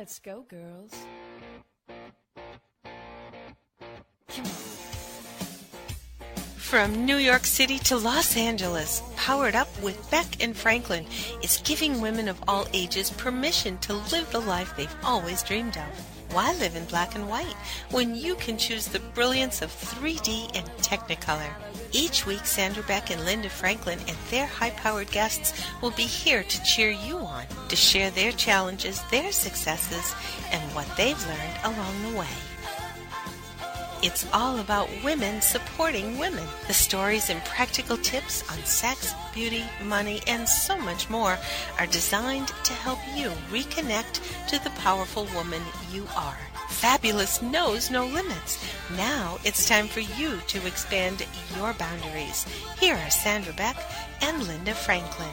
Let's go, girls. Come on. From New York City to Los Angeles, Powered Up with Beck and Franklin is giving women of all ages permission to live the life they've always dreamed of. Why live in black and white when you can choose the brilliance of 3D and Technicolor? Each week, Sandra, Beck, and Linda Franklin and their high-powered guests will be here to cheer you on, to share their challenges, their successes, and what they've learned along the way. It's all about women supporting women. The stories and practical tips on sex, beauty, money, and so much more are designed to help you reconnect to the powerful woman you are. Fabulous knows no limits. Now it's time for you to expand your boundaries. Here are Sandra Beck and Linda Franklin.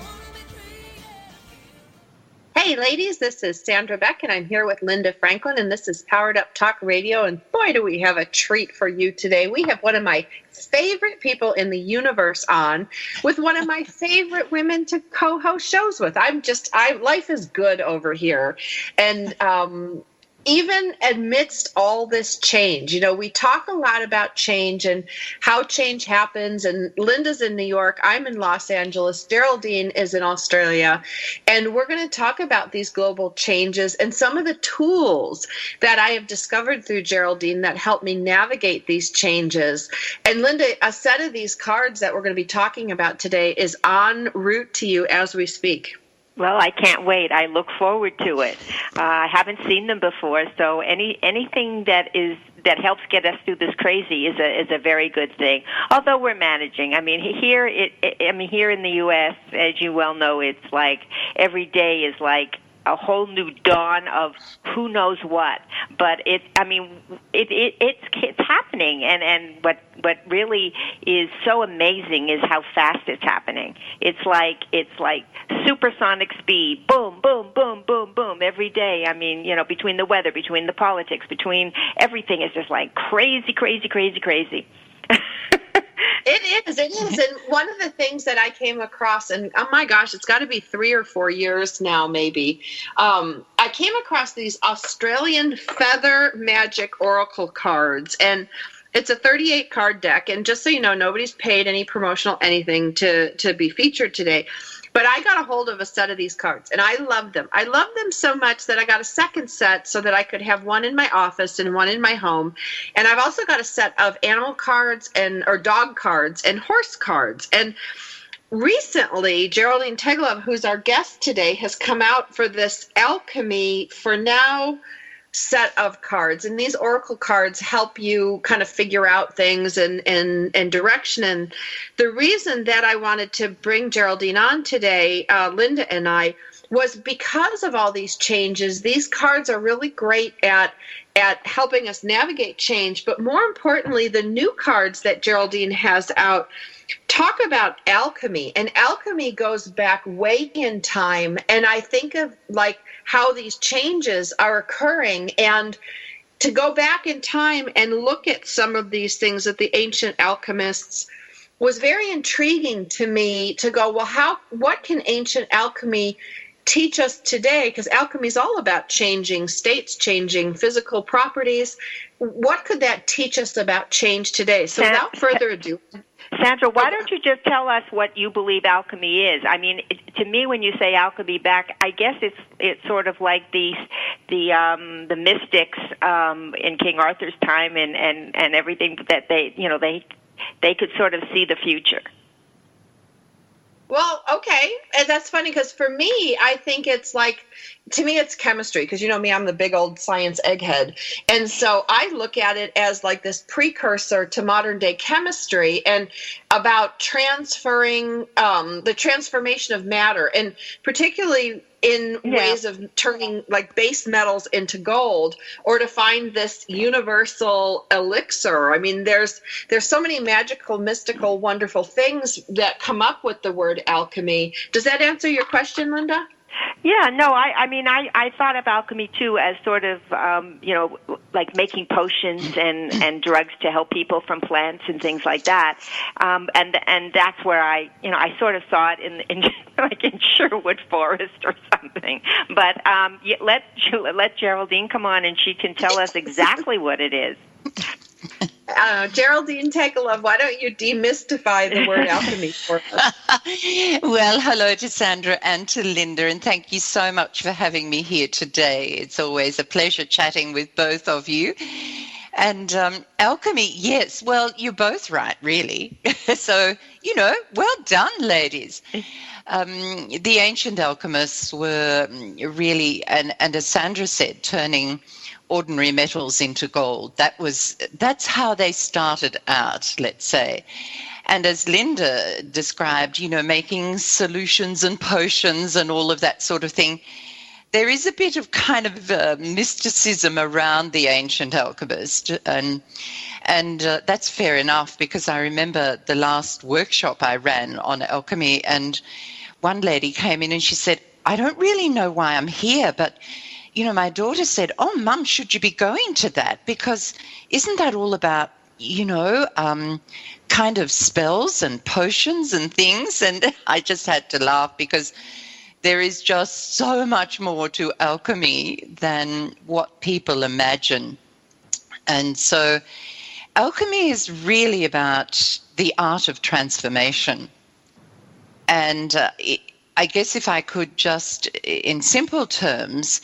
Hey ladies, this is Sandra Beck and I'm here with Linda Franklin and this is Powered Up Talk Radio, and boy do we have a treat for you today. We have one of my favorite people in the universe on with one of my favorite women to co-host shows with. Life is good over here. And even amidst all this change, we talk a lot about change and how change happens. And Linda's in New York. I'm in Los Angeles. Geraldine is in Australia. And we're going to talk about these global changes and some of the tools that I have discovered through Geraldine that help me navigate these changes. And Linda, a set of these cards that we're going to be talking about today is en route to you as we speak. Well, I can't wait. I look forward to it. I haven't seen them before, so anything that helps get us through this crazy is a very good thing. Although we're managing. I mean, here in the U.S., as you well know, it's like every day is like a whole new dawn of who knows what. But it's happening, and what really is so amazing is how fast it's happening. It's like supersonic speed, boom, boom, boom, boom, boom, every day. I mean, between the weather, between the politics, between everything, is just like crazy, crazy, crazy, crazy. It is. And one of the things that I came across, and oh my gosh, it's got to be 3 or 4 years now, maybe. I came across these Australian feather magic oracle cards, and it's a 38 card deck. And just so you know, nobody's paid any promotional anything to be featured today. But I got a hold of a set of these cards, and I love them. I love them so much that I got a second set so that I could have one in my office and one in my home. And I've also got a set of animal cards or dog cards and horse cards. And recently, Geraldine Teggelove, who's our guest today, has come out for this alchemy for now set of cards, and these oracle cards help you kind of figure out things and direction. And the reason that I wanted to bring Geraldine on today, Linda and I, was because of all these changes. These cards are really great at helping us navigate change, but more importantly, the new cards that Geraldine has out talk about alchemy, and alchemy goes back way in time. And I think of like how these changes are occurring, and to go back in time and look at some of these things that the ancient alchemists was very intriguing to me, to go, well, what can ancient alchemy teach us today? Because alchemy is all about changing states, changing physical properties. What could that teach us about change today? So without further ado, Sandra, why don't you just tell us what you believe alchemy is? I mean, to me, when you say alchemy back, I guess it's sort of like the mystics in King Arthur's time and everything that they could sort of see the future. Well, okay. And that's funny because for me, I think it's like, to me, it's chemistry, because you know me, I'm the big old science egghead. And so I look at it as like this precursor to modern day chemistry and about transferring the transformation of matter, and particularly in ways of turning like base metals into gold, or to find this universal elixir. I mean, there's so many magical, mystical, wonderful things that come up with the word alchemy. Does that answer your question, Linda? Yeah, no, I mean, I thought of alchemy too as sort of, like making potions and drugs to help people from plants and things like that. And that's where I sort of saw it in like in Sherwood Forest or something. But let Geraldine come on and she can tell us exactly what it is. Geraldine Teggelove, why don't you demystify the word alchemy for us? Well, hello to Sandra and to Linda, and thank you so much for having me here today. It's always a pleasure chatting with both of you. And alchemy, yes, well, you're both right, really. So, well done, ladies. The ancient alchemists were really, and as Sandra said, turning ordinary metals into gold. That's how they started out, let's say. And as Linda described, making solutions and potions and all of that sort of thing, there is a bit of kind of mysticism around the ancient alchemist. And that's fair enough, because I remember the last workshop I ran on alchemy, and one lady came in and she said, I don't really know why I'm here, but my daughter said, oh, Mum, should you be going to that? Because isn't that all about, kind of spells and potions and things? And I just had to laugh, because there is just so much more to alchemy than what people imagine. And so alchemy is really about the art of transformation. And I guess if I could just, in simple terms,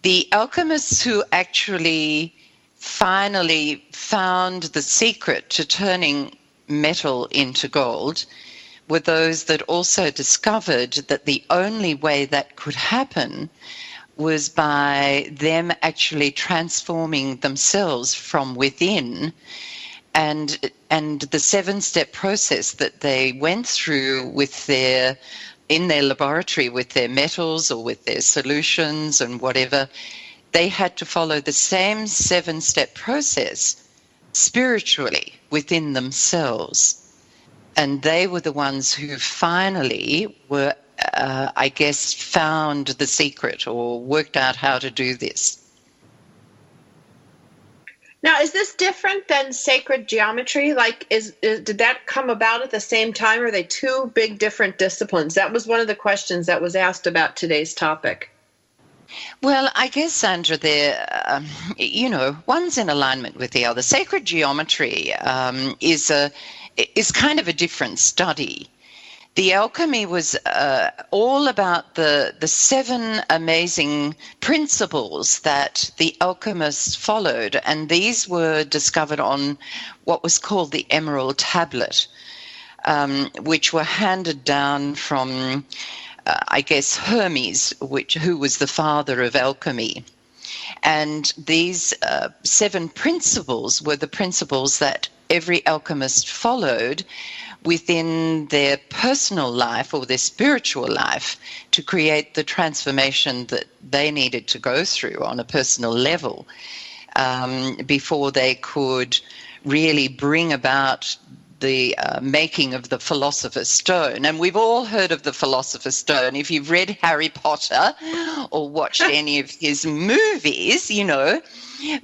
the alchemists who actually finally found the secret to turning metal into gold were those that also discovered that the only way that could happen was by them actually transforming themselves from within. And the 7-step process that they went through in their laboratory with their metals or with their solutions and whatever, they had to follow the same 7-step process spiritually within themselves. And they were the ones who finally were, found the secret or worked out how to do this. Now, is this different than sacred geometry? Like, did that come about at the same time? Or are they two big different disciplines? That was one of the questions that was asked about today's topic. Well, I guess, Sandra, one's in alignment with the other. Sacred geometry is kind of a different study. The alchemy was all about the 7 amazing principles that the alchemists followed, and these were discovered on what was called the Emerald Tablet, which were handed down from, Hermes, who was the father of alchemy. And these 7 principles were the principles that every alchemist followed within their personal life or their spiritual life to create the transformation that they needed to go through on a personal level before they could really bring about the making of the Philosopher's Stone. And we've all heard of the Philosopher's Stone. If you've read Harry Potter or watched any of his movies,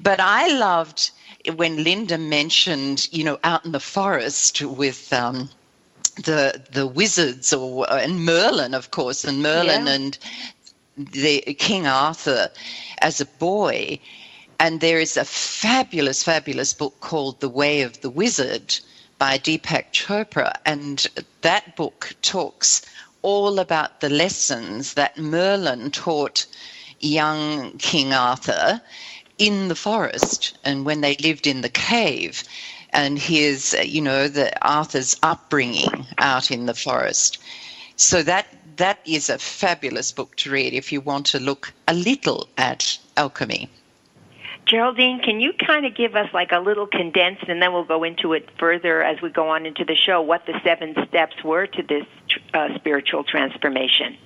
But I loved when Linda mentioned, out in the forest with the wizards and Merlin, of course, and Merlin and the King Arthur as a boy. And there is a fabulous, fabulous book called The Way of the Wizard by Deepak Chopra. And that book talks all about the lessons that Merlin taught young King Arthur in the forest and when they lived in the cave, and his, the Arthur's upbringing out in the forest. So that is a fabulous book to read if you want to look a little at alchemy. Geraldine, can you kind of give us like a little condensed, and then we'll go into it further as we go on into the show, what the 7 steps were to this spiritual transformation?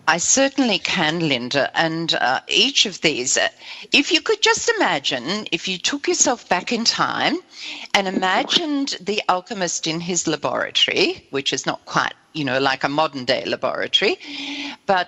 I certainly can, Linda. And each of these, if you could just imagine, if you took yourself back in time and imagined the alchemist in his laboratory, which is not quite, like a modern day laboratory, but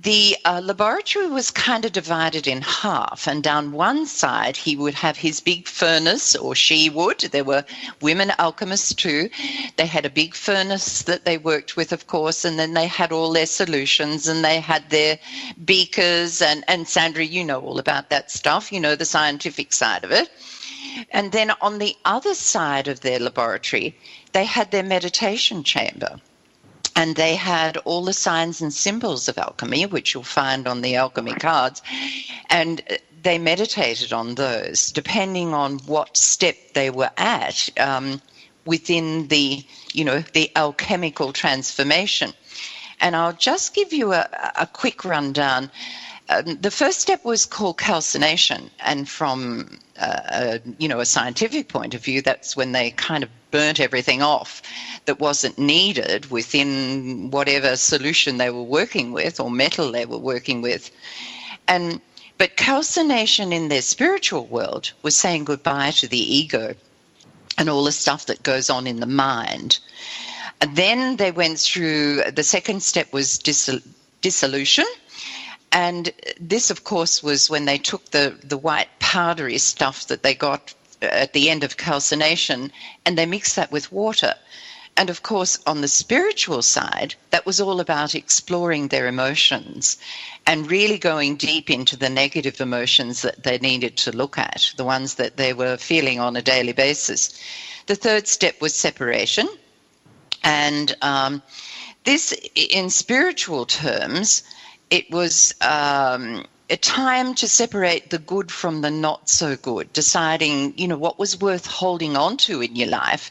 the laboratory was kind of divided in half, and down one side he would have his big furnace, or she would. There were women alchemists too. They had a big furnace that they worked with, of course, and then they had all their solutions, and they had their beakers, and Sandra, you know all about that stuff, you know the scientific side of it. And then on the other side of their laboratory, they had their meditation chamber. And they had all the signs and symbols of alchemy, which you'll find on the alchemy cards. And they meditated on those, depending on what step they were at within the, the alchemical transformation. And I'll just give you a quick rundown. The first step was called calcination. And from, a scientific point of view, that's when they kind of burnt everything off that wasn't needed within whatever solution they were working with or metal they were working with. But calcination in their spiritual world was saying goodbye to the ego and all the stuff that goes on in the mind. And then they went through, the second step was dissolution. And this, of course, was when they took the white powdery stuff that they got at the end of calcination, and they mixed that with water. And of course, on the spiritual side, that was all about exploring their emotions and really going deep into the negative emotions that they needed to look at, the ones that they were feeling on a daily basis. The third step was separation. And this, in spiritual terms, it was a time to separate the good from the not so good, deciding, what was worth holding on to in your life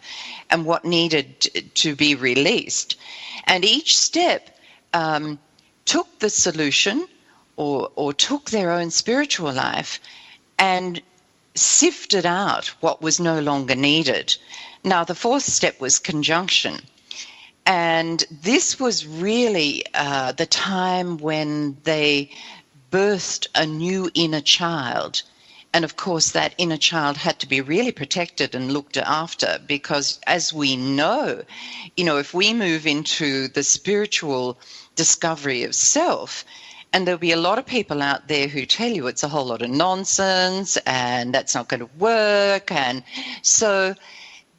and what needed to be released. And each step took the solution or took their own spiritual life and sifted out what was no longer needed. Now, the fourth step was conjunction. And this was really the time when they birthed a new inner child. And of course, that inner child had to be really protected and looked after, because as we know, if we move into the spiritual discovery of self, and there'll be a lot of people out there who tell you it's a whole lot of nonsense and that's not going to work. And so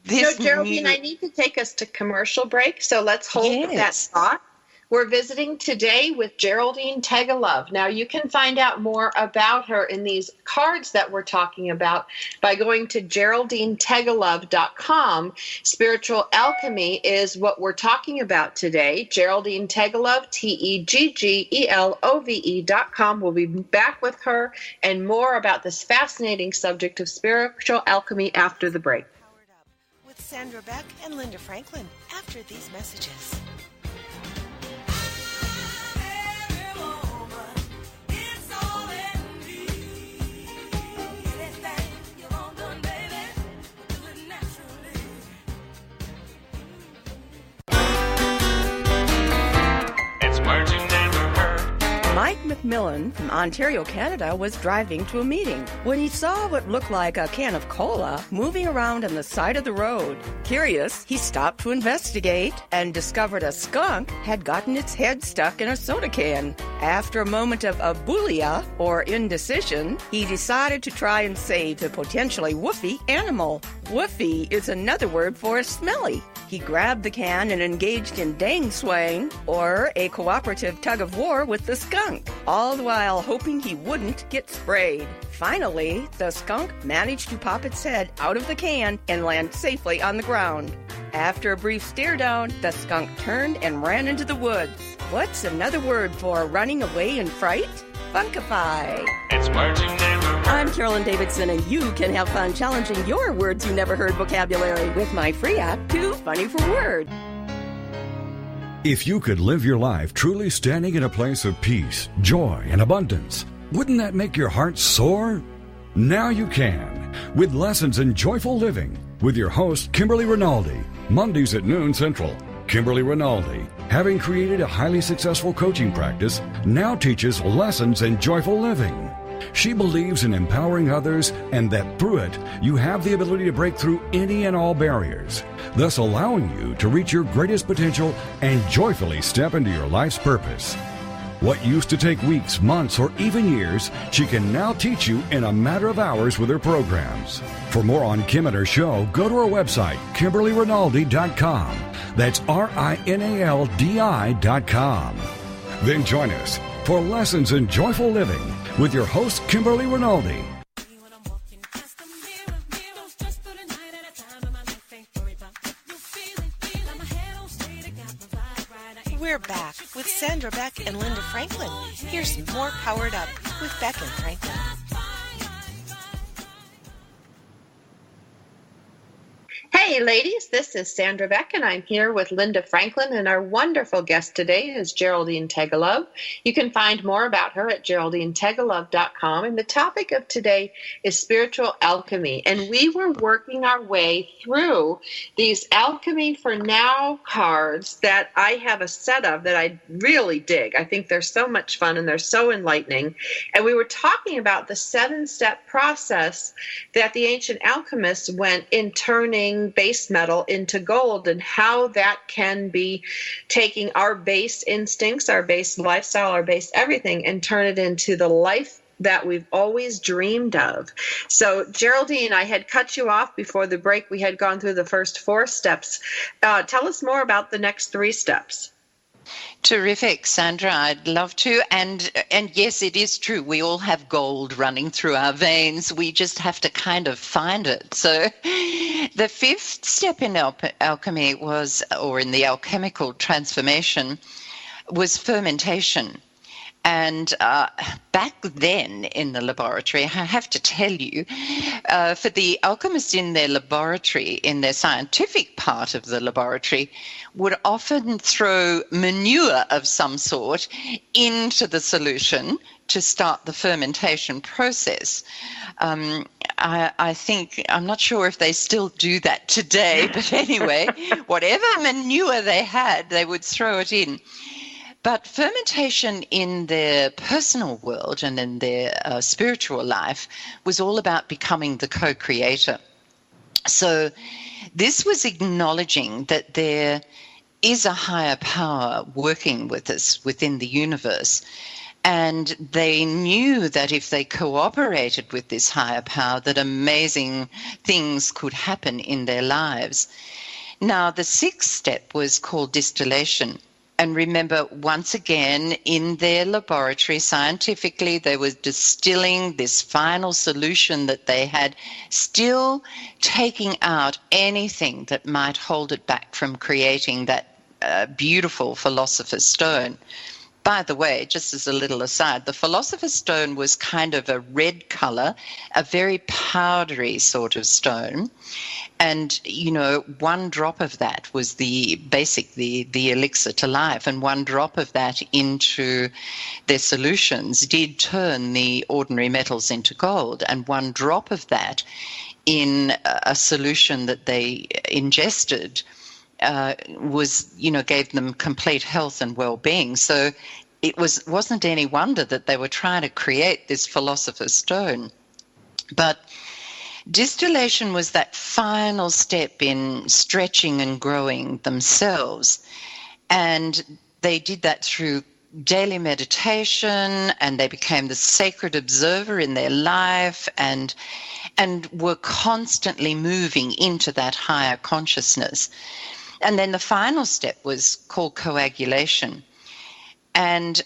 this Geraldine, I need to take us to commercial break, so let's hold that thought. We're visiting today with Geraldine Teggelove. Now, you can find out more about her in these cards that we're talking about by going to GeraldineTeggelove.com. Spiritual alchemy is what we're talking about today. Geraldine Teggelove, TEGGELOVE.com. We'll be back with her and more about this fascinating subject of spiritual alchemy after the break. Powered Up with Sandra Beck and Linda Franklin after these messages. Mike McMillan from Ontario, Canada, was driving to a meeting when he saw what looked like a can of cola moving around on the side of the road. Curious, he stopped to investigate and discovered a skunk had gotten its head stuck in a soda can. After a moment of abulia, or indecision, he decided to try and save the potentially woofy animal. Woofy is another word for smelly. He grabbed the can and engaged in dang swang, or a cooperative tug of war with the skunk, all the while hoping he wouldn't get sprayed. Finally, the skunk managed to pop its head out of the can and land safely on the ground. After a brief stare down, the skunk turned and ran into the woods. What's another word for running away in fright? Funkify. It's words you never heard. I'm Carolyn Davidson, and you can have fun challenging your words you never heard vocabulary with my free app, Too Funny for Word. If you could live your life truly standing in a place of peace, joy, and abundance, wouldn't that make your heart soar? Now you can, with Lessons in Joyful Living, with your host, Kimberly Rinaldi, Mondays at noon Central. Kimberly Rinaldi, having created a highly successful coaching practice, now teaches lessons in joyful living. She believes in empowering others and that through it, you have the ability to break through any and all barriers, thus allowing you to reach your greatest potential and joyfully step into your life's purpose. What used to take weeks, months, or even years, she can now teach you in a matter of hours with her programs. For more on Kim and her show, go to her website, KimberlyRinaldi.com. That's RINALDI.com. Then join us for Lessons in Joyful Living with your host, Kimberly Rinaldi. We're back with Sandra, Beck, and Linda Franklin. Here's more Powered Up with Beck and Franklin. Hey ladies, this is Sandra Beck and I'm here with Linda Franklin, and our wonderful guest today is Geraldine Teggelove. You can find more about her at GeraldineTeggelove.com, and the topic of today is spiritual alchemy. And we were working our way through these Alchemy for Now cards that I have a set of that I really dig. I think they're so much fun and they're so enlightening. And we were talking about the 7-step process that the ancient alchemists went in turning base metal into gold, and how that can be taking our base instincts, our base lifestyle, our base everything, and turn it into the life that we've always dreamed of. So, Geraldine, I had cut you off before the break. We had gone through the first 4 steps. Tell us more about the next 3 steps. Terrific, Sandra. I'd love to. And yes, it is true. We all have gold running through our veins. We just have to kind of find it. So the 5th step in alchemy was, or in the alchemical transformation, was fermentation. And back then in the laboratory, I have to tell you, for the alchemists in their laboratory, in their scientific part of the laboratory, would often throw manure of some sort into the solution to start the fermentation process. I think, I'm not sure if they still do that today, but anyway, whatever manure they had, they would throw it in. But fermentation in their personal world and in their spiritual life was all about becoming the co-creator. So this was acknowledging that there is a higher power working with us within the universe. And they knew that if they cooperated with this higher power, that amazing things could happen in their lives. Now, the 6th step was called distillation. And remember, once again, in their laboratory, scientifically, they were distilling this final solution that they had, still taking out anything that might hold it back from creating that beautiful philosopher's stone. By the way, just as a little aside, the philosopher's stone was kind of a red color, a very powdery sort of stone. And, you know, 1 drop of that was the elixir to life. And 1 drop of that into their solutions did turn the ordinary metals into gold. And 1 drop of that in a solution that they ingested gave them complete health and well-being. So it wasn't any wonder that they were trying to create this philosopher's stone. But distillation was that final step in stretching and growing themselves. And they did that through daily meditation, and they became the sacred observer in their life and were constantly moving into that higher consciousness. And then the final step was called coagulation. And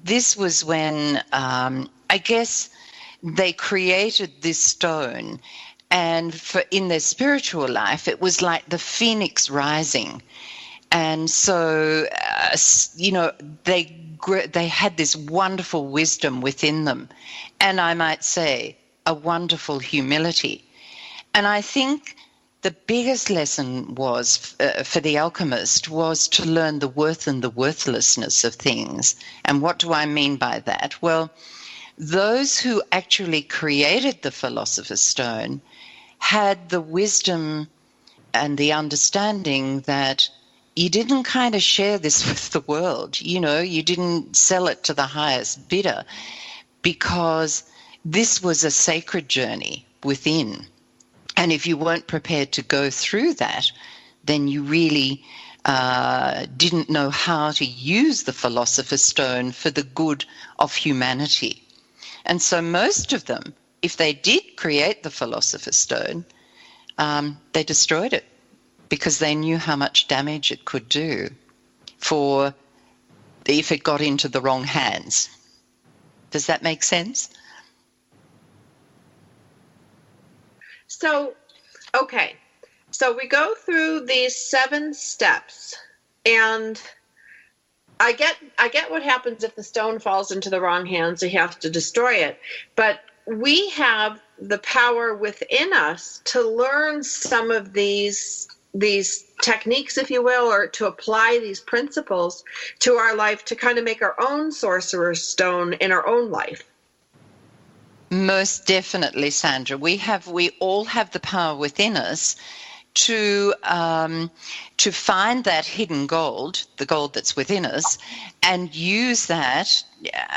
this was when, I guess, they created this stone, and in their spiritual life, it was like the phoenix rising. And so, they had this wonderful wisdom within them, and I might say a wonderful humility. And I think the biggest lesson was for the alchemist was to learn the worth and the worthlessness of things. And what do I mean by that? Well, those who actually created the philosopher's stone had the wisdom and the understanding that you didn't kind of share this with the world. You know, you didn't sell it to the highest bidder, because this was a sacred journey within. And if you weren't prepared to go through that, then you really didn't know how to use the Philosopher's Stone for the good of humanity. And so most of them, if they did create the Philosopher's Stone, they destroyed it because they knew how much damage it could do if it got into the wrong hands. Does that make sense? So, okay. So we go through these 7 steps, and I get what happens if the stone falls into the wrong hands. You have to destroy it. But we have the power within us to learn some of these techniques, if you will, or to apply these principles to our life to kind of make our own sorcerer's stone in our own life. Most definitely, Sandra. We all have the power within us to find that hidden gold, the gold that's within us, and use that,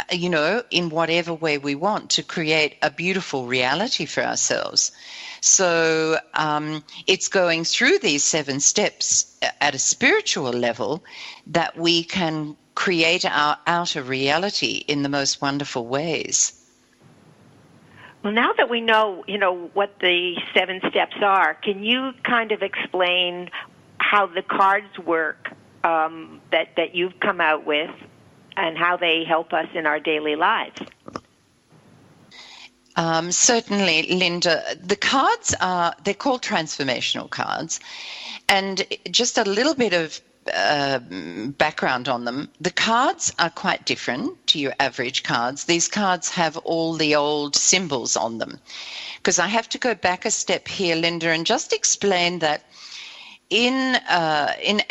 in whatever way we want to create a beautiful reality for ourselves. So it's going through these 7 steps at a spiritual level that we can create our outer reality in the most wonderful ways. Well, now that we know, what the 7 steps are, can you kind of explain how the cards work that you've come out with and how they help us in our daily lives? Certainly, Linda. The cards they're called transformational cards. And just a little bit of background on them. The cards are quite different to your average cards. These cards have all the old symbols on them. Because I have to go back a step here, Linda, and just explain that in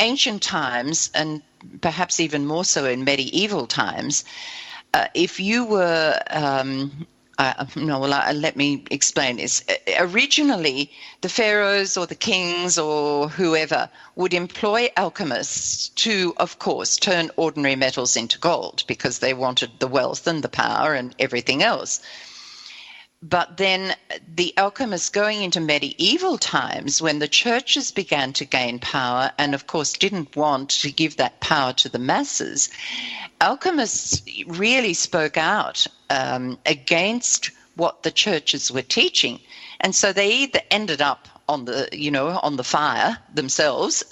ancient times, and perhaps even more so in medieval times, if you were let me explain this. Originally, the pharaohs or the kings or whoever would employ alchemists to, of course, turn ordinary metals into gold because they wanted the wealth and the power and everything else. But then the alchemists going into medieval times, when the churches began to gain power and, of course, didn't want to give that power to the masses, alchemists really spoke out against what the churches were teaching. And so they either ended up on the fire themselves,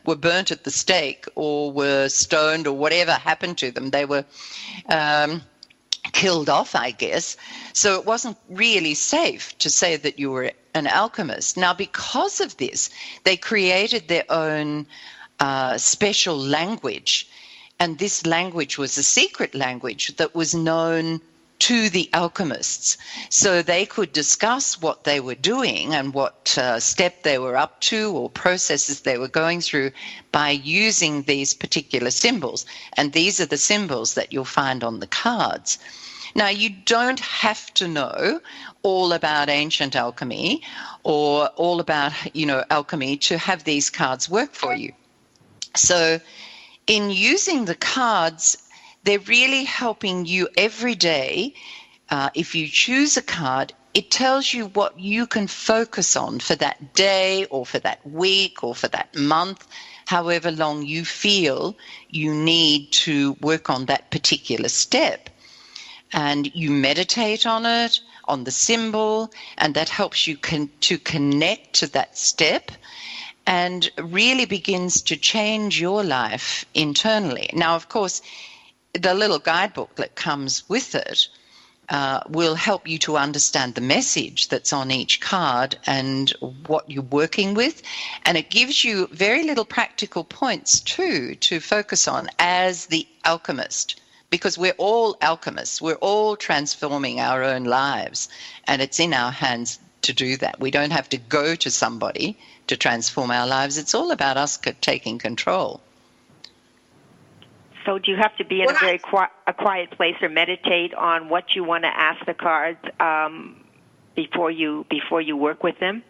were burnt at the stake, or were stoned, or whatever happened to them. They were killed off, I guess. So it wasn't really safe to say that you were an alchemist. Now, because of this, they created their own special language. And this language was a secret language that was known to the alchemists. So they could discuss what they were doing and what step they were up to or processes they were going through by using these particular symbols. And these are the symbols that you'll find on the cards. Now, you don't have to know all about ancient alchemy or all about, alchemy to have these cards work for you. So in using the cards, they're really helping you every day. If you choose a card, it tells you what you can focus on for that day or for that week or for that month, however long you feel you need to work on that particular step. And you meditate on it, on the symbol, and that helps you to connect to that step and really begins to change your life internally. Now, of course, the little guidebook that comes with it will help you to understand the message that's on each card and what you're working with. And it gives you very little practical points, too, to focus on as the alchemist. Because we're all alchemists. We're all transforming our own lives. And it's in our hands to do that. We don't have to go to somebody to transform our lives. It's all about us taking control. So do you have to be in a very quiet place or meditate on what you want to ask the cards before you work with them?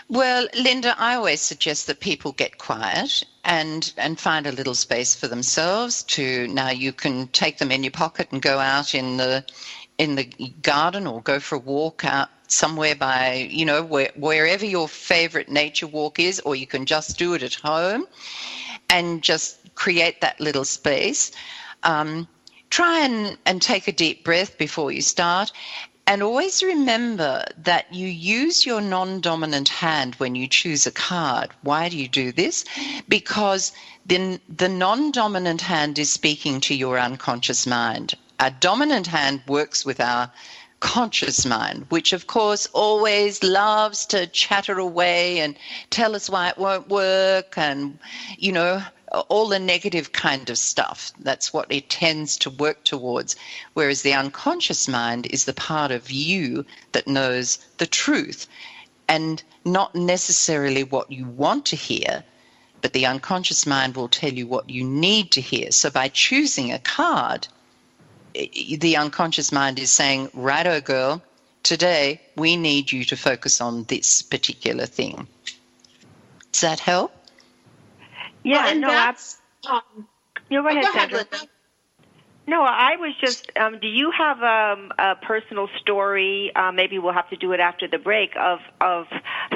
Well, Linda, I always suggest that people get quiet and find a little space for themselves. Now you can take them in your pocket and go out in the garden or go for a walk out somewhere by, wherever your favorite nature walk is, or you can just do it at home and just create that little space. Try and take a deep breath before you start. And always remember that you use your non-dominant hand when you choose a card. Why do you do this? Because then the non-dominant hand is speaking to your unconscious mind. Our dominant hand works with our conscious mind, which of course always loves to chatter away and tell us why it won't work and, all the negative kind of stuff. That's what it tends to work towards. Whereas the unconscious mind is the part of you that knows the truth and not necessarily what you want to hear, but the unconscious mind will tell you what you need to hear. So by choosing a card, the unconscious mind is saying, righto, girl, today we need you to focus on this particular thing. Does that help? Yeah, well, no, go ahead, Sandra. No, I was just, do you have a personal story, maybe we'll have to do it after the break, of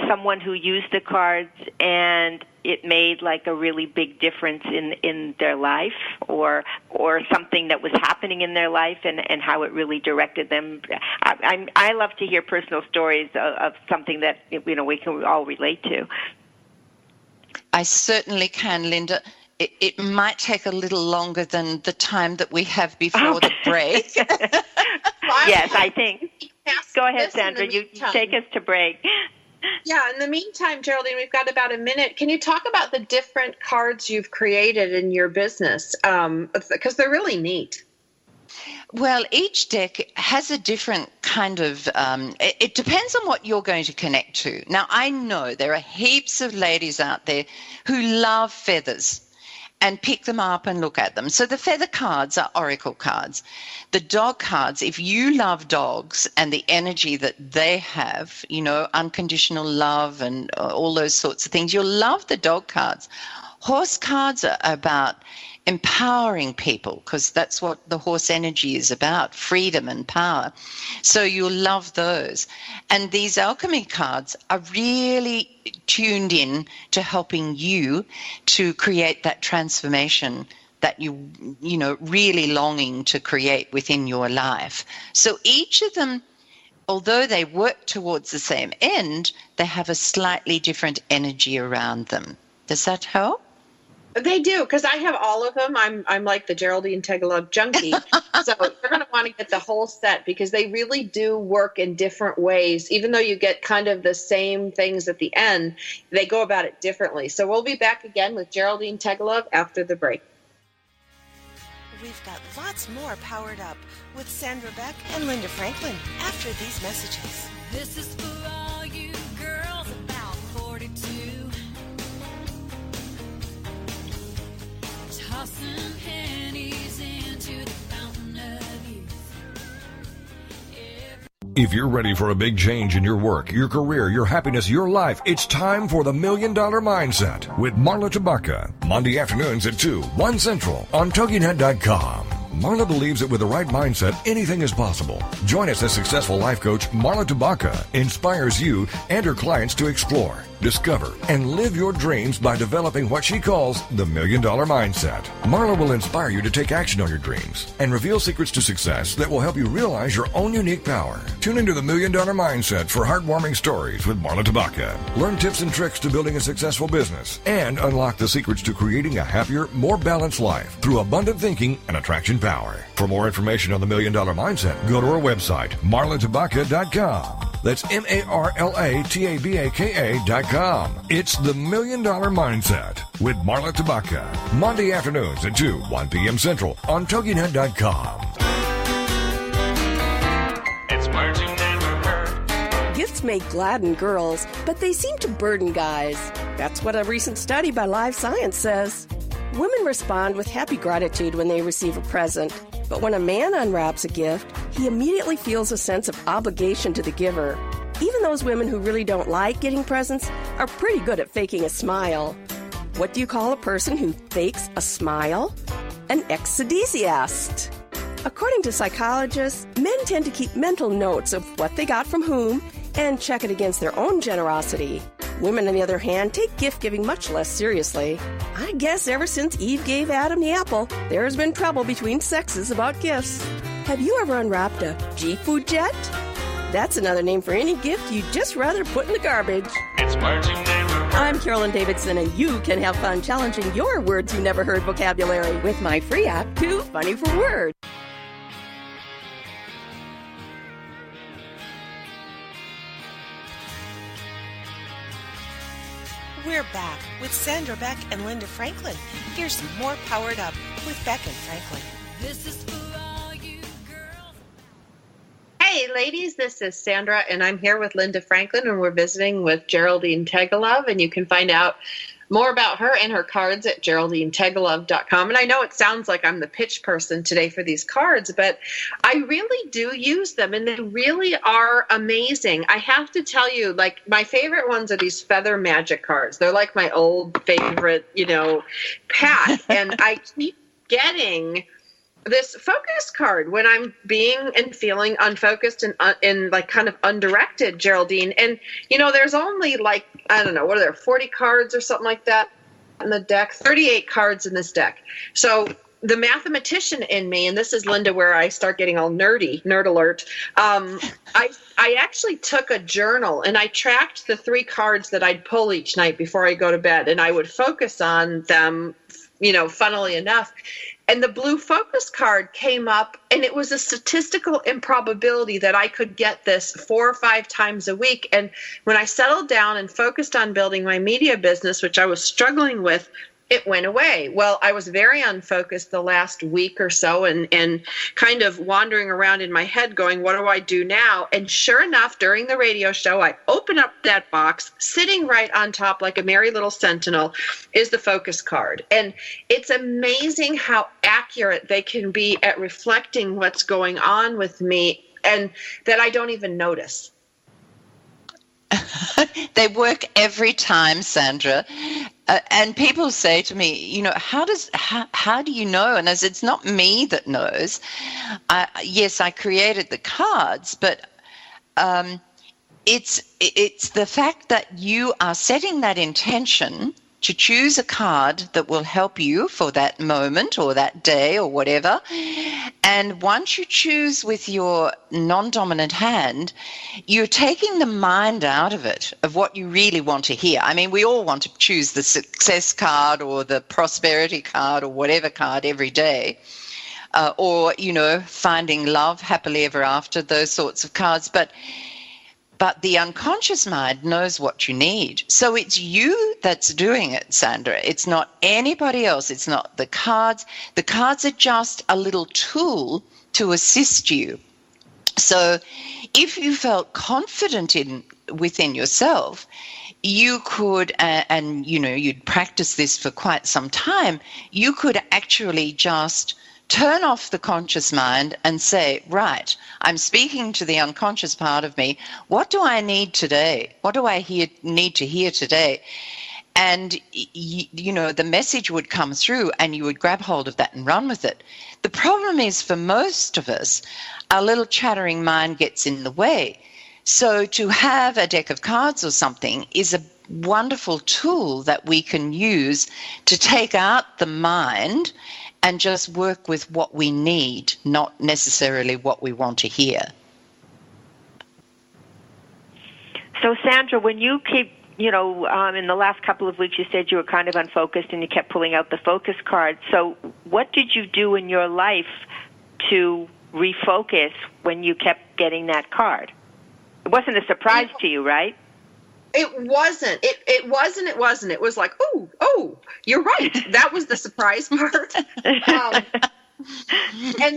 someone who used the cards and it made like a really big difference in their life, or something that was happening in their life and how it really directed them? I love to hear personal stories of something that we can all relate to. I certainly can, Linda. It might take a little longer than the time that we have before the break. Yes, I think. Go ahead, Sandra. You take us to break. Yeah, in the meantime, Geraldine, we've got about a minute. Can you talk about the different cards you've created in your business? Because they're really neat. Well, each deck has a different kind of, it depends on what you're going to connect to. Now, I know there are heaps of ladies out there who love feathers and pick them up and look at them. So the feather cards are oracle cards. The dog cards, if you love dogs and the energy that they have, unconditional love and all those sorts of things, you'll love the dog cards. Horse cards are about empowering people, because that's what the horse energy is about, freedom and power. So you'll love those. And these alchemy cards are really tuned in to helping you to create that transformation that you really longing to create within your life. So each of them, although they work towards the same end, they have a slightly different energy around them. Does that help? They do, because I have all of them. I'm like the Geraldine Teggelove junkie. So you're going to want to get the whole set, because they really do work in different ways. Even though you get kind of the same things at the end, they go about it differently. So we'll be back again with Geraldine Teggelove after the break. We've got lots more Powered Up with Sandra Beck and Linda Franklin after these messages. This is for all you girls about 42. Tossing pennies into the fountain of youth. If you're ready for a big change in your work, your career, your happiness, your life, it's time for the $1 Million Mindset with Marla Tabaka. Monday afternoons at 2, 1 Central on TogiNet.com. Marla believes that with the right mindset, anything is possible. Join us as successful life coach Marla Tabaka inspires you and her clients to explore, discover, and live your dreams by developing what she calls the $1 Million Mindset. Marla will inspire you to take action on your dreams and reveal secrets to success that will help you realize your own unique power. Tune into the $1 Million Mindset for heartwarming stories with Marla Tabaka. Learn tips and tricks to building a successful business and unlock the secrets to creating a happier, more balanced life through abundant thinking and attraction power. For more information on the $1 Million Mindset, go to our website, marlatabaka.com. That's MarlaTabaka.com. It's the $1 Million Mindset with Marla Tabaka. Monday afternoons at 2, 1 p.m. Central on TogiNet.com. It's words you never heard. Gifts may gladden girls, but they seem to burden guys. That's what a recent study by Live Science says. Women respond with happy gratitude when they receive a present, but when a man unwraps a gift, he immediately feels a sense of obligation to the giver. Even those women who really don't like getting presents are pretty good at faking a smile. What do you call a person who fakes a smile? An exedesiast. According to psychologists, men tend to keep mental notes of what they got from whom and check it against their own generosity. Women, on the other hand, take gift-giving much less seriously. I guess ever since Eve gave Adam the apple, there's been trouble between sexes about gifts. Have you ever unwrapped a G-Food jet? That's another name for any gift you'd just rather put in the garbage. It's Merging Never Heard. I'm Carolyn Davidson, and you can have fun challenging your words you never heard vocabulary with my free app, Too Funny for Words. We're back with Sandra, Beck, and Linda Franklin. Here's more Powered Up with Beck and Franklin. This is for all you girls. Hey, ladies, this is Sandra, and I'm here with Linda Franklin, and we're visiting with Geraldine Teggelove, and you can find out more about her and her cards at GeraldineTeggelove.com. And I know it sounds like I'm the pitch person today for these cards, but I really do use them, and they really are amazing. I have to tell you, like, my favorite ones are these feather magic cards. They're like my old favorite, pack, and I keep getting this focus card when I'm being and feeling unfocused and like kind of undirected, Geraldine. And, there's only like, I don't know, what are there, 40 cards or something like that in the deck? 38 cards in this deck. So the mathematician in me, and this is, Linda, where I start getting all nerdy, nerd alert. I actually took a journal and I tracked the 3 cards that I'd pull each night before I go to bed, and I would focus on them, funnily enough. And the blue focus card came up, and it was a statistical improbability that I could get this 4 or 5 times a week. And when I settled down and focused on building my media business, which I was struggling with, it went away. Well, I was very unfocused the last week or so and kind of wandering around in my head going, what do I do now? And sure enough, during the radio show, I open up that box. Sitting right on top like a merry little sentinel is the focus card. And it's amazing how accurate they can be at reflecting what's going on with me and that I don't even notice. They work every time, Sandra. And people say to me, how do you know? And as it's not me that knows. Yes, I created the cards, but it's the fact that you are setting that intention to choose a card that will help you for that moment or that day or whatever. And once you choose with your non-dominant hand, you're taking the mind out of it, of what you really want to hear. I mean, we all want to choose the success card or the prosperity card or whatever card every day. Or, finding love, happily ever after, those sorts of cards. But the unconscious mind knows what you need. So it's you that's doing it, Sandra. It's not anybody else. It's not the cards. The cards are just a little tool to assist you. So if you felt confident within yourself, you could, and you'd practice this for quite some time, you could actually just turn off the conscious mind and say, right, I'm speaking to the unconscious part of me. What do I need today? What do I need to hear today? And, the message would come through and you would grab hold of that and run with it. The problem is, for most of us, our little chattering mind gets in the way. So to have a deck of cards or something is a wonderful tool that we can use to take out the mind and just work with what we need, not necessarily what we want to hear. So, Sandra, when you keep, in the last couple of weeks, you said you were kind of unfocused and you kept pulling out the focus card. So what did you do in your life to refocus when you kept getting that card? It wasn't a surprise to you, right? It wasn't. It wasn't. It was like, oh, you're right. That was the surprise part. And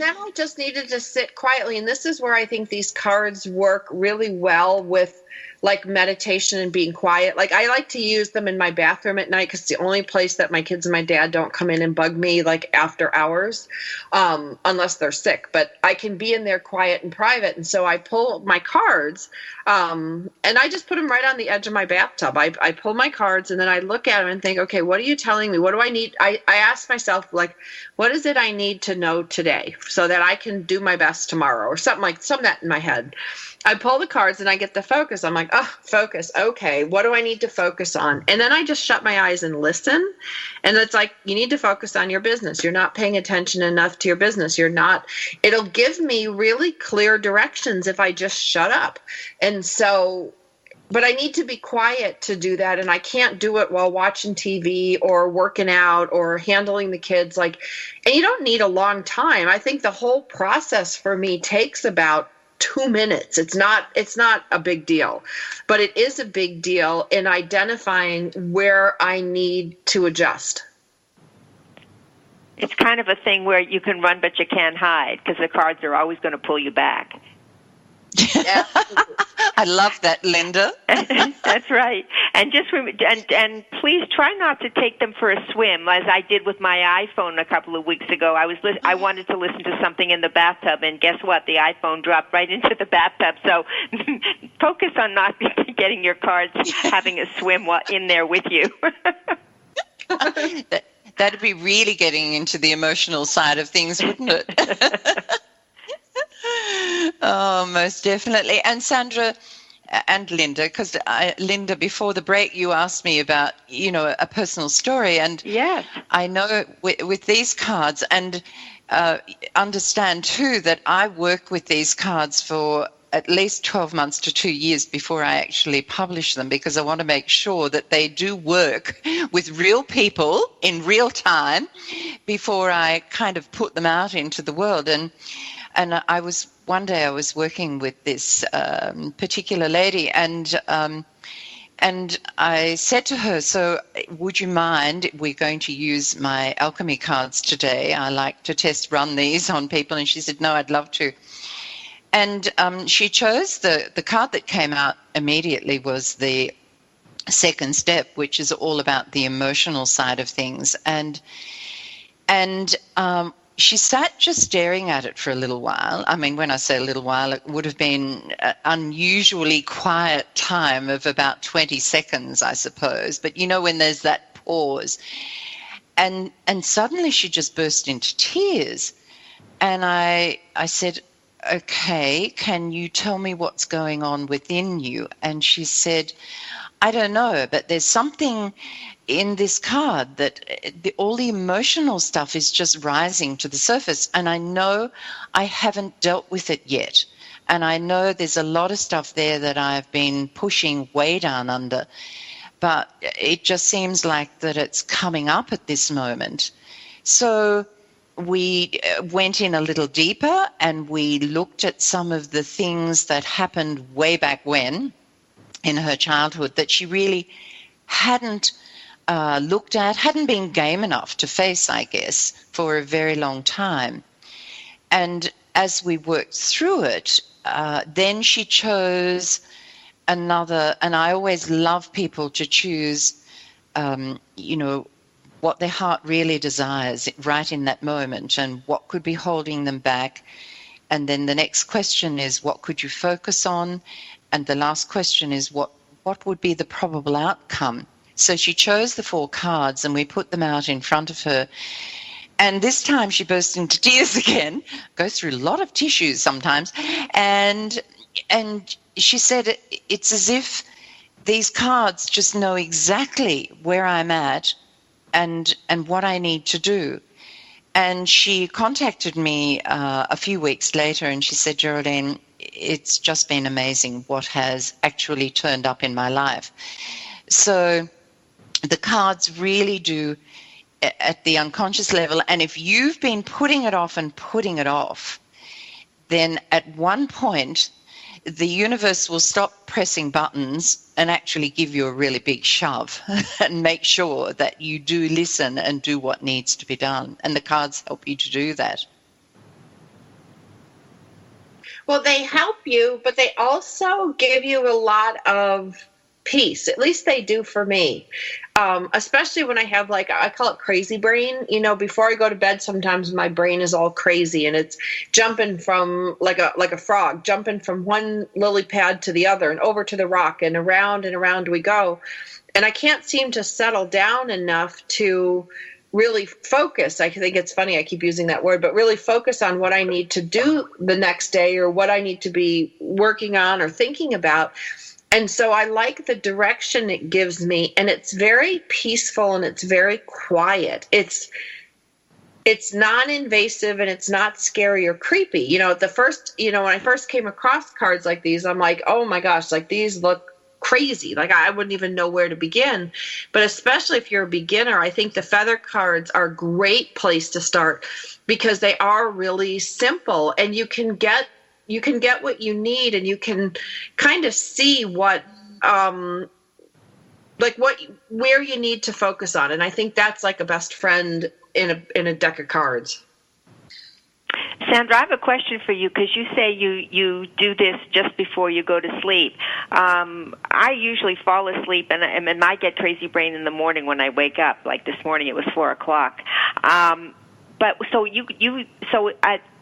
then I just needed to sit quietly. And this is where I think these cards work really well with like meditation and being quiet. Like I like to use them in my bathroom at night because it's the only place that my kids and my dad don't come in and bug me like after hours, unless they're sick. But I can be in there quiet and private. And so I pull my cards and I just put them right on the edge of my bathtub. I pull my cards and then I look at them and think, okay, what are you telling me? What do I need? I ask myself, like, what is it I need to know today so that I can do my best tomorrow or something like that in my head. I pull the cards and I get the focus focus. I'm like, oh, focus. Okay, what do I need to focus on? And then I just shut my eyes and listen. And it's like, you need to focus on your business. You're not paying attention enough to your business. It'll give me really clear directions if I just shut up. And so, but I need to be quiet to do that. And I can't do it while watching TV or working out or handling the kids. And you don't need a long time. I think the whole process for me takes about 2 minutes. It's not a big deal, but it is a big deal in identifying where I need to adjust. It's kind of a thing where you can run, but you can't hide, because the cards are always going to pull you back. Yeah. I love that, Linda. That's right. And just and please try not to take them for a swim, as I did with my iPhone a couple of weeks ago. I wanted to listen to something in the bathtub, and guess what? The iPhone dropped right into the bathtub. So focus on not getting your cards having a swim in there with you. That'd be really getting into the emotional side of things, wouldn't it? Oh, most definitely. And Sandra and Linda, because Linda, before the break, you asked me about, a personal story. And yes, I know with these cards, and understand too that I work with these cards for at least 12 months to 2 years before I actually publish them, because I want to make sure that they do work with real people in real time before I kind of put them out into the world. And one day I was working with this particular lady, and I said to her, so would you mind, we're going to use my alchemy cards today. I like to run these on people. And she said, no, I'd love to. And she chose the card that came out immediately was the second step, which is all about the emotional side of things. And she sat just staring at it for a little while. I mean, when I say a little while, it would have been an unusually quiet time of about 20 seconds, I suppose. But when there's that pause. And suddenly she just burst into tears. And I said, okay, can you tell me what's going on within you? And she said, I don't know, but there's something in this card that all the emotional stuff is just rising to the surface. And I know I haven't dealt with it yet. And I know there's a lot of stuff there that I've been pushing way down under. But it just seems like that it's coming up at this moment. So we went in a little deeper and we looked at some of the things that happened way back when in her childhood that she really hadn't looked at, hadn't been game enough to face, I guess, for a very long time. And as we worked through it, then she chose another, and I always love people to choose, what their heart really desires right in that moment and what could be holding them back. And then the next question is, what could you focus on? And the last question is, what would be the probable outcome? So she chose the 4 cards and we put them out in front of her. And this time she burst into tears again, goes through a lot of tissues sometimes. And she said, it's as if these cards just know exactly where I'm at and what I need to do. And she contacted me a few weeks later and she said, Geraldine, it's just been amazing what has actually turned up in my life. So the cards really do at the unconscious level. And if you've been putting it off, then at one point the universe will stop pressing buttons and actually give you a really big shove and make sure that you do listen and do what needs to be done. And the cards help you to do that. Well, they help you, but they also give you a lot of peace. At least they do for me. Especially when I have, I call it crazy brain. Before I go to bed, sometimes my brain is all crazy and it's jumping from like a frog, jumping from one lily pad to the other and over to the rock and around we go. And I can't seem to settle down enough to really focus. I think it's funny, I keep using that word, but really focus on what I need to do the next day or what I need to be working on or thinking about. And so I like the direction it gives me, and it's very peaceful and it's very quiet. It's non-invasive and it's not scary or creepy. When I first came across cards like these, I'm like, oh my gosh, like these look crazy. Like I wouldn't even know where to begin. But especially if you're a beginner, I think the feather cards are a great place to start because they are really simple and you can get what you need, and you can kind of see where you need to focus on. And I think that's like a best friend in a deck of cards. Sandra, I have a question for you because you say you do this just before you go to sleep. I usually fall asleep and might get crazy brain in the morning when I wake up. Like this morning, it was 4:00. But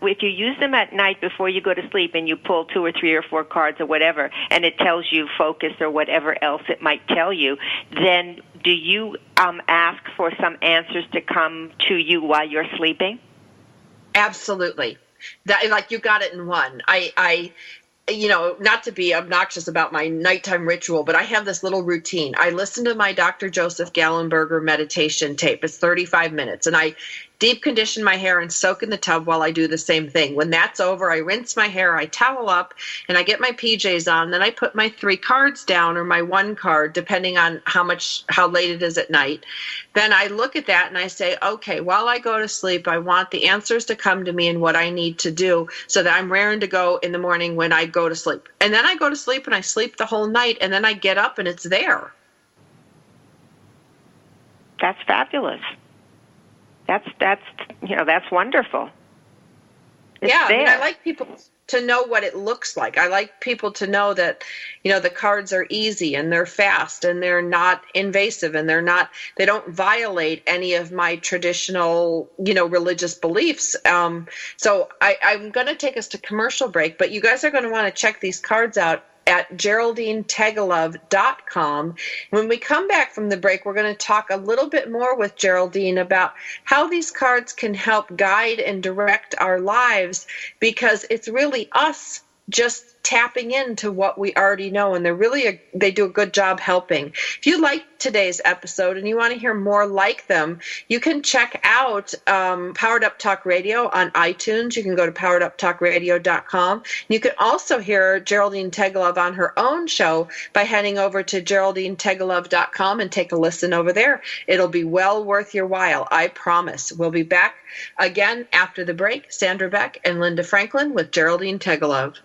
if you use them at night before you go to sleep and you pull 2 or 3 or 4 cards or whatever, and it tells you focus or whatever else it might tell you, then do you ask for some answers to come to you while you're sleeping? Absolutely. Like you got it in one. I not to be obnoxious about my nighttime ritual, but I have this little routine. I listen to my Dr. Joseph Gallenberger meditation tape. It's 35 minutes, and I deep condition my hair and soak in the tub while I do the same thing. When that's over, I rinse my hair, I towel up, and I get my PJs on. Then I put my 3 cards down, or my 1 card, depending on how late it is at night. Then I look at that and I say, okay, while I go to sleep, I want the answers to come to me and what I need to do so that I'm raring to go in the morning when I go to sleep. And then I go to sleep and I sleep the whole night, and then I get up and it's there. That's fabulous. That's wonderful. It's there. I like people to know what it looks like. I like people to know that, the cards are easy and they're fast and they're not invasive and they don't violate any of my traditional, religious beliefs. So I'm going to take us to commercial break, but you guys are going to want to check these cards out at GeraldineTeggelove.com. When we come back from the break, we're going to talk a little bit more with Geraldine about how these cards can help guide and direct our lives, because it's really us just tapping into what we already know, and they do a good job helping. If you like today's episode and you want to hear more like them, you can check out Powered Up Talk Radio on iTunes. You can go to powereduptalkradio.com. You can also hear Geraldine Teggelove on her own show by heading over to GeraldineTeggelove.com and take a listen over there. It'll be well worth your while, I promise. We'll be back again after the break. Sandra Beck and Linda Franklin with Geraldine Teggelove.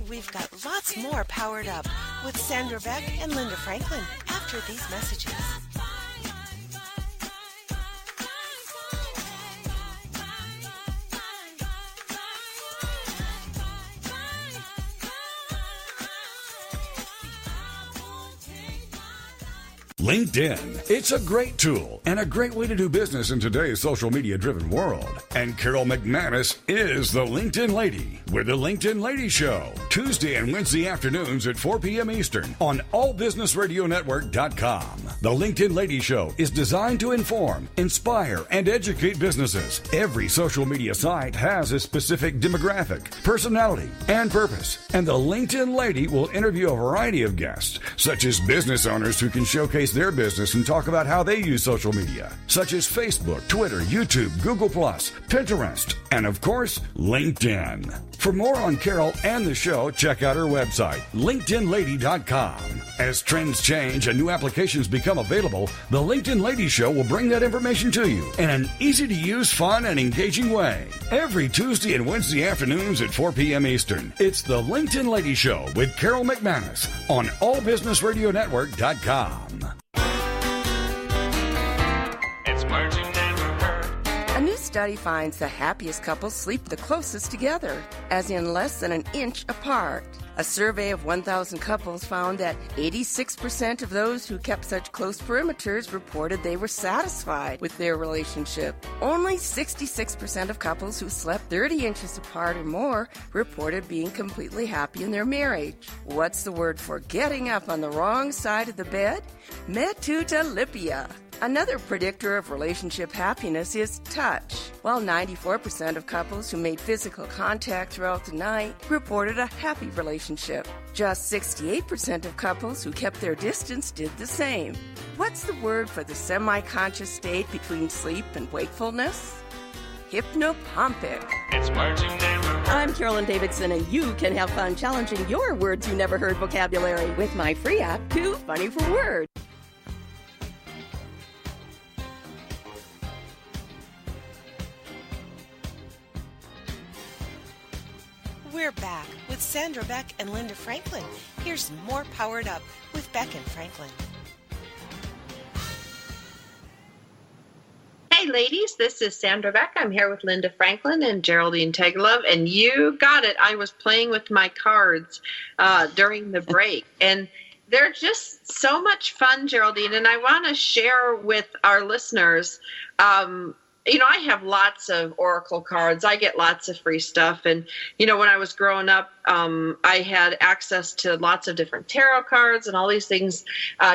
We've got lots more Powered Up with Sandra Beck and Linda Franklin after these messages. LinkedIn. It's a great tool and a great way to do business in today's social media driven world. And Carol McManus is the LinkedIn Lady with the LinkedIn Lady Show, Tuesday and Wednesday afternoons at 4 p.m. Eastern on allbusinessradionetwork.com. The LinkedIn Lady Show is designed to inform, inspire, and educate businesses. Every social media site has a specific demographic, personality, and purpose. And the LinkedIn Lady will interview a variety of guests, such as business owners who can showcase their business and talk about how they use social media, such as Facebook, Twitter, YouTube, Google+, Pinterest, and of course, LinkedIn. For more on Carol and the show, check out her website, LinkedInLady.com. As trends change and new applications become available, the LinkedIn Lady Show will bring that information to you in an easy-to-use, fun, and engaging way. Every Tuesday and Wednesday afternoons at 4 p.m. Eastern, it's the LinkedIn Lady Show with Carol McManus on allbusinessradionetwork.com. It's words you never heard. A new study finds the happiest couples sleep the closest together, as in less than an inch apart. A survey of 1,000 couples found that 86% of those who kept such close perimeters reported they were satisfied with their relationship. Only 66% of couples who slept 30 inches apart or more reported being completely happy in their marriage. What's the word for getting up on the wrong side of the bed? Metutalipia. Another predictor of relationship happiness is touch. While 94% of couples who made physical contact throughout the night reported a happy relationship, just 68% of couples who kept their distance did the same. What's the word for the semi-conscious state between sleep and wakefulness? Hypnopompic. It's words you never heard. I'm Carolyn Davidson, and you can have fun challenging your words you never heard vocabulary with my free app, Too Funny for Words. We're back with Sandra Beck and Linda Franklin. Here's more Powered Up with Beck and Franklin. Hey, ladies, this is Sandra Beck. I'm here with Linda Franklin and Geraldine Teggelove, and you got it. I was playing with my cards during the break, and they're just so much fun, Geraldine, and I want to share with our listeners. I have lots of oracle cards. I get lots of free stuff. And, when I was growing up, I had access to lots of different tarot cards and all these things,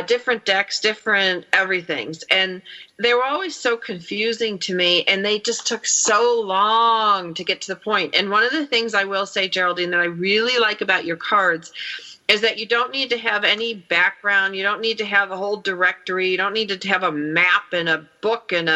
different decks, different everythings. And they were always so confusing to me, and they just took so long to get to the point. And one of the things I will say, Geraldine, that I really like about your cards is that you don't need to have any background. You don't need to have a whole directory. You don't need to have a map and a book and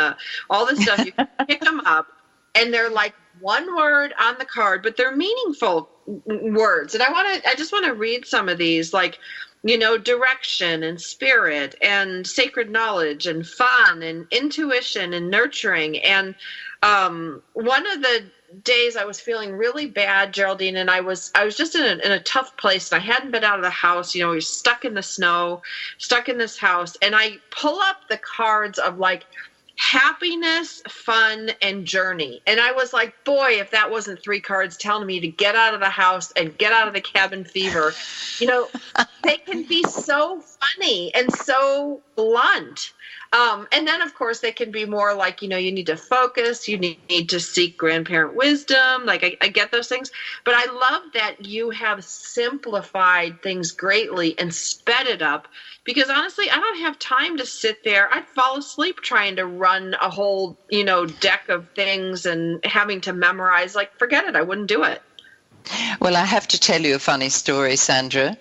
all this stuff. You can pick them up, and they're like one word on the card, but they're meaningful words. And I just want to read some of these, like, direction and spirit and sacred knowledge and fun and intuition and nurturing. And one of the days I was feeling really bad, Geraldine, and I was just in a tough place, and I hadn't been out of the house. We were stuck in the snow, stuck in this house, and I pull up the cards of like happiness, fun, and journey. And I was like, boy, if that wasn't 3 cards telling me to get out of the house and get out of the cabin fever. They can be so funny and so blunt. And then, of course, they can be more like, you need to focus, you need to seek grandparent wisdom. Like, I get those things. But I love that you have simplified things greatly and sped it up, because honestly, I don't have time to sit there. I'd fall asleep trying to run a whole, deck of things and having to memorize. Like, forget it. I wouldn't do it. Well, I have to tell you a funny story, Sandra.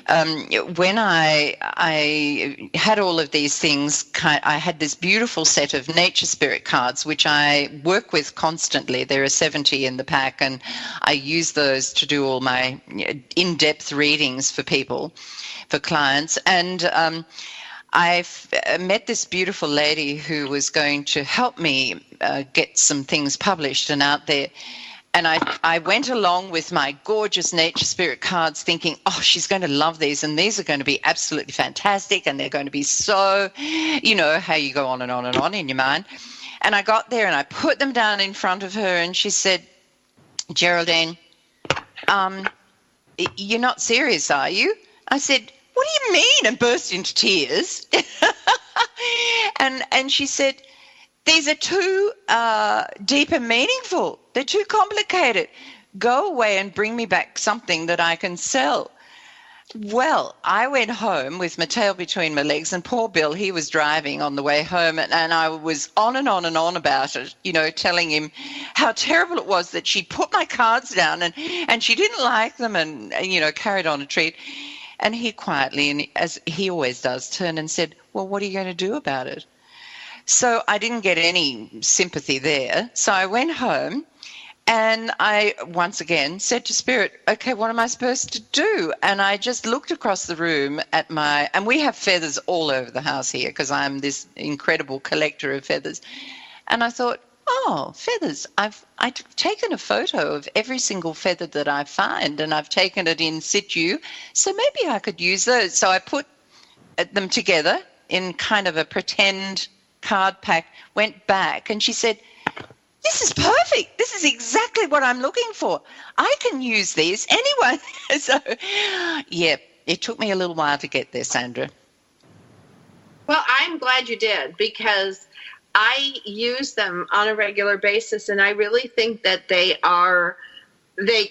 When I had all of these things, I had this beautiful set of nature spirit cards, which I work with constantly. There are 70 in the pack, and I use those to do all my in-depth readings for people, for clients. And I've met this beautiful lady who was going to help me get some things published and out there. And I went along with my gorgeous nature spirit cards thinking, oh, she's going to love these, and these are going to be absolutely fantastic, and they're going to be so, how you go on and on and on in your mind. And I got there and I put them down in front of her, and she said, Geraldine, you're not serious, are you? I said, what do you mean? And burst into tears. and she said, these are too deep and meaningful. They're too complicated. Go away and bring me back something that I can sell. Well, I went home with my tail between my legs, and poor Bill, he was driving on the way home, and I was on and on and on about it, telling him how terrible it was that she'd put my cards down and she didn't like them and carried on a treat. And he quietly, and as he always does, turned and said, well, what are you going to do about it? So I didn't get any sympathy there. So I went home and I once again said to Spirit, okay, what am I supposed to do? And I just looked across the room at and we have feathers all over the house here because I'm this incredible collector of feathers. And I thought, oh, feathers. I've taken a photo of every single feather that I find, and I've taken it in situ. So maybe I could use those. So I put them together in kind of a pretend card pack, went back, and she said, this is perfect. This is exactly what I'm looking for. I can use these anyway. So, yeah, it took me a little while to get there, Sandra. Well, I'm glad you did, because I use them on a regular basis, and I really think that they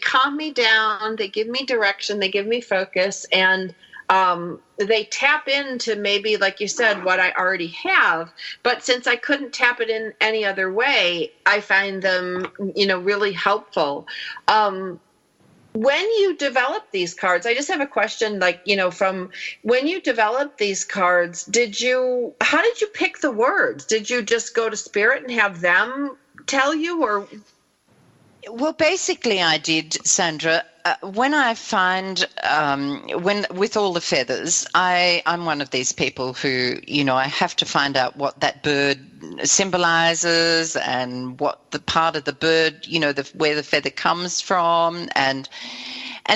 calm me down, they give me direction, they give me focus, and they tap into maybe, like you said, what I already have. But since I couldn't tap it in any other way, I find them, really helpful. When you develop these cards, I just have a question, from when you developed these cards, how did you pick the words? Did you just go to Spirit and have them tell you, or? Well, basically I did, Sandra. When I find, with all the feathers, I'm one of these people who, I have to find out what that bird symbolizes and what the part of the bird, where the feather comes from, and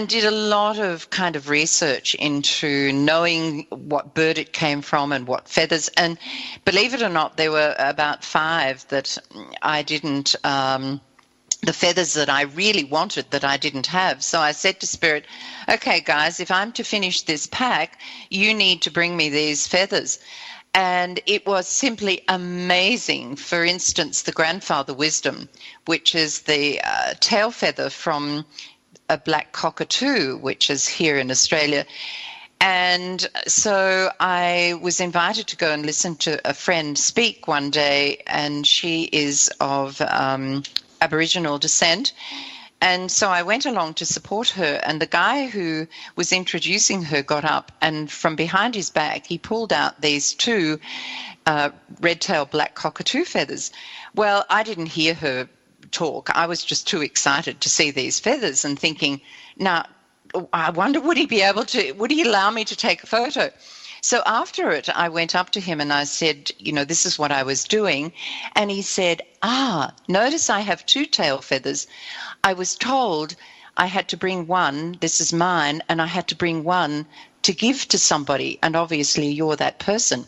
did a lot of kind of research into knowing what bird it came from and what feathers. And believe it or not, there were about 5 that I didn't, the feathers that I really wanted that I didn't have. So I said to Spirit, okay, guys, if I'm to finish this pack, you need to bring me these feathers. And it was simply amazing. For instance, the grandfather wisdom, which is the tail feather from a black cockatoo, which is here in Australia. And so I was invited to go and listen to a friend speak one day, and she is of Aboriginal descent. And so I went along to support her, and the guy who was introducing her got up, and from behind his back he pulled out these 2 red-tailed black cockatoo feathers. Well, I didn't hear her talk. I was just too excited to see these feathers and thinking, now, I wonder, would he allow me to take a photo? So after it, I went up to him and I said, this is what I was doing. And he said, notice I have 2 tail feathers. I was told I had to bring one, this is mine, and I had to bring one to give to somebody. And obviously you're that person.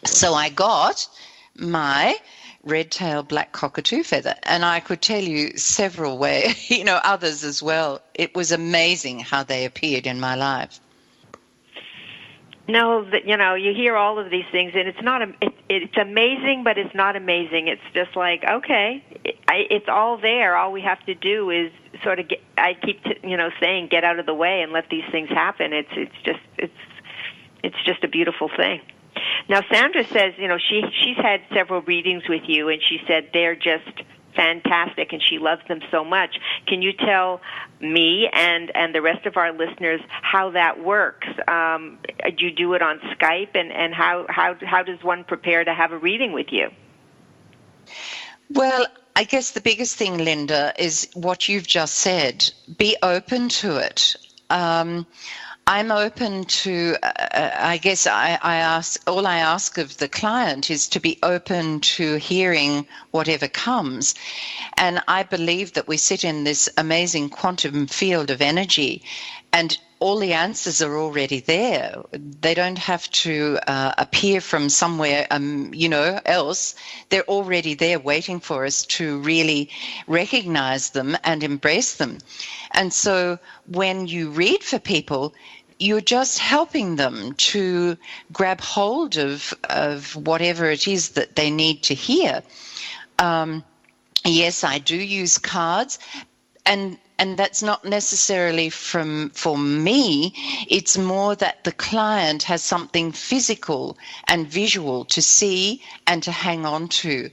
So I got my red-tailed black cockatoo feather, and I could tell you several ways, others as well. It was amazing how they appeared in my life. No, you hear all of these things, and it's amazing, but it's not amazing. It's just like, okay, it's all there. All we have to do is sort of I keep saying, get out of the way and let these things happen. It's just a beautiful thing. Now, Sandra says, she's had several readings with you, and she said they're just fantastic, and she loves them so much. Can you tell me and the rest of our listeners how that works? Do you do it on Skype, and how does one prepare to have a reading with you? Well, I guess the biggest thing, Linda, is what you've just said. Be open to it. I'm open to, I guess I ask of the client is to be open to hearing whatever comes. And I believe that we sit in this amazing quantum field of energy, and all the answers are already there. They don't have to appear from somewhere, else. They're already there waiting for us to really recognize them and embrace them. And so when you read for people, you're just helping them to grab hold of whatever it is that they need to hear. Yes, I do use cards, and that's not necessarily for me. It's more that the client has something physical and visual to see and to hang on to.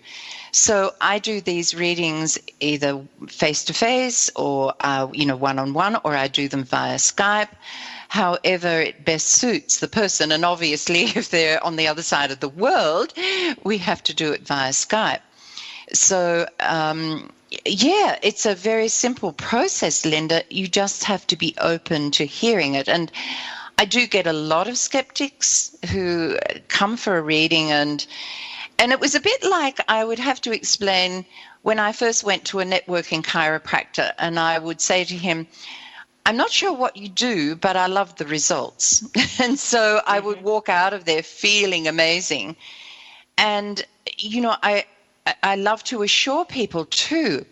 So I do these readings either face-to-face or, one-on-one, or I do them via Skype, however it best suits the person. And obviously, if they're on the other side of the world, we have to do it via Skype. So, it's a very simple process, Linda. You just have to be open to hearing it. And I do get a lot of skeptics who come for a reading, and it was a bit like I would have to explain when I first went to a networking chiropractor, and I would say to him, I'm not sure what you do, but I love the results. And so I would walk out of there feeling amazing. And, I love to assure people too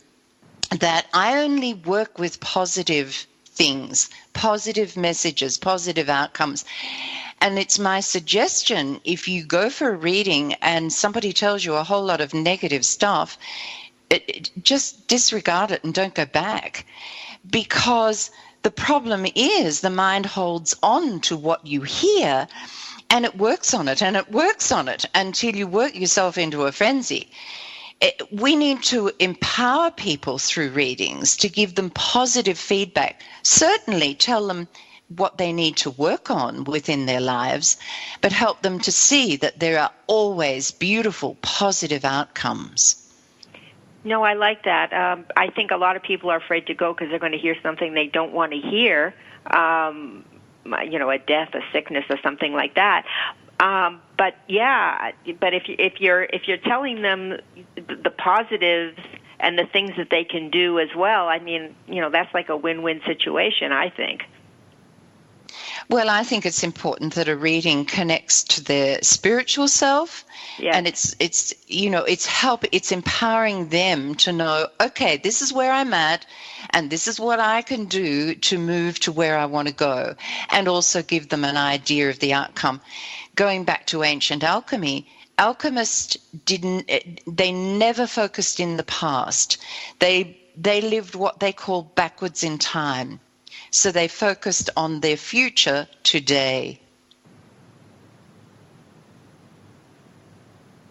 that I only work with positive things, positive messages, positive outcomes. And it's my suggestion, if you go for a reading and somebody tells you a whole lot of negative stuff, just disregard it and don't go back. Because the problem is the mind holds on to what you hear, and it works on it and it works on it until you work yourself into a frenzy. We need to empower people through readings to give them positive feedback. Certainly tell them what they need to work on within their lives, but help them to see that there are always beautiful, positive outcomes. No, I like that. I think a lot of people are afraid to go because they're going to hear something they don't want to hear, a death, a sickness, or something like that. But if you're telling them the positives and the things that they can do as well, I mean, that's like a win-win situation, I think. Well, I think it's important that a reading connects to their spiritual self, and it's empowering them to know, okay, this is where I'm at, and this is what I can do to move to where I want to go, and also give them an idea of the outcome. Going back to ancient alchemy, alchemists they never focused in the past. They lived what they call backwards in time. So they focused on their future today.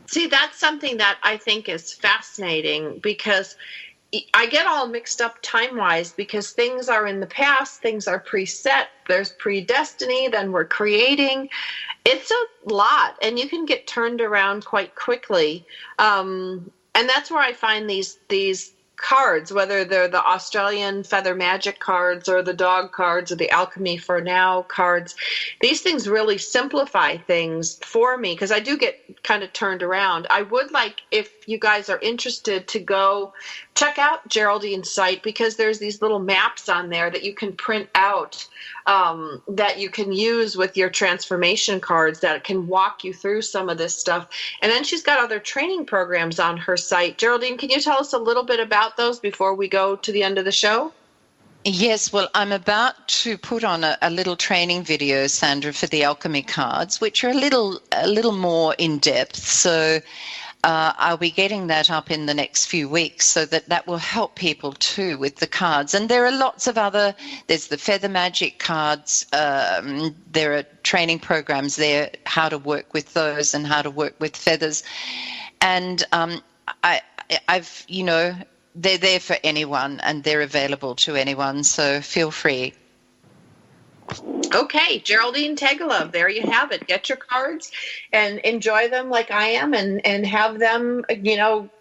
See, that's something that I think is fascinating, because I get all mixed up time-wise, because things are in the past, things are preset, there's predestiny, then we're creating. It's a lot, and you can get turned around quite quickly. And that's where I find these cards, whether they're the Australian feather magic cards or the dog cards or the alchemy for now cards, these things really simplify things for me, because I do get kind of turned around. I would like, if you guys are interested, to go check out Geraldine's site, because there's these little maps on there that you can print out, that you can use with your transformation cards, that can walk you through some of this stuff. And then she's got other training programs on her site. Geraldine, can you tell us a little bit about those before we go to the end of the show? Yes, well, I'm about to put on a little training video, Sandra, for the alchemy cards, which are a little more in depth. So I'll be getting that up in the next few weeks, so that will help people too with the cards. And there are lots of there's the feather magic cards. There are training programs there, how to work with those and how to work with feathers. And I've they're there for anyone, and they're available to anyone, so feel free. Okay, Geraldine Teggelove, there you have it. Get your cards and enjoy them like I am, and have them,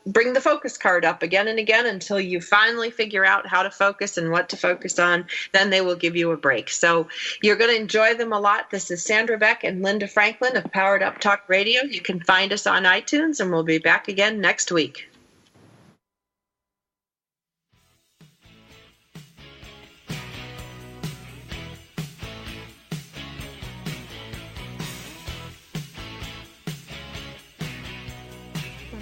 bring the focus card up again and again until you finally figure out how to focus and what to focus on. Then they will give you a break. So you're going to enjoy them a lot. This is Sandra Beck and Linda Franklin of Powered Up Talk Radio. You can find us on iTunes, and we'll be back again next week.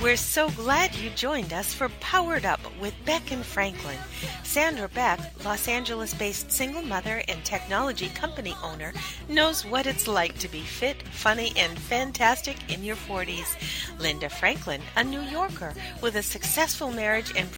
We're so glad you joined us for Powered Up with Beck and Franklin. Sandra Beck, Los Angeles-based single mother and technology company owner, knows what it's like to be fit, funny, and fantastic in your 40s. Linda Franklin, a New Yorker with a successful marriage and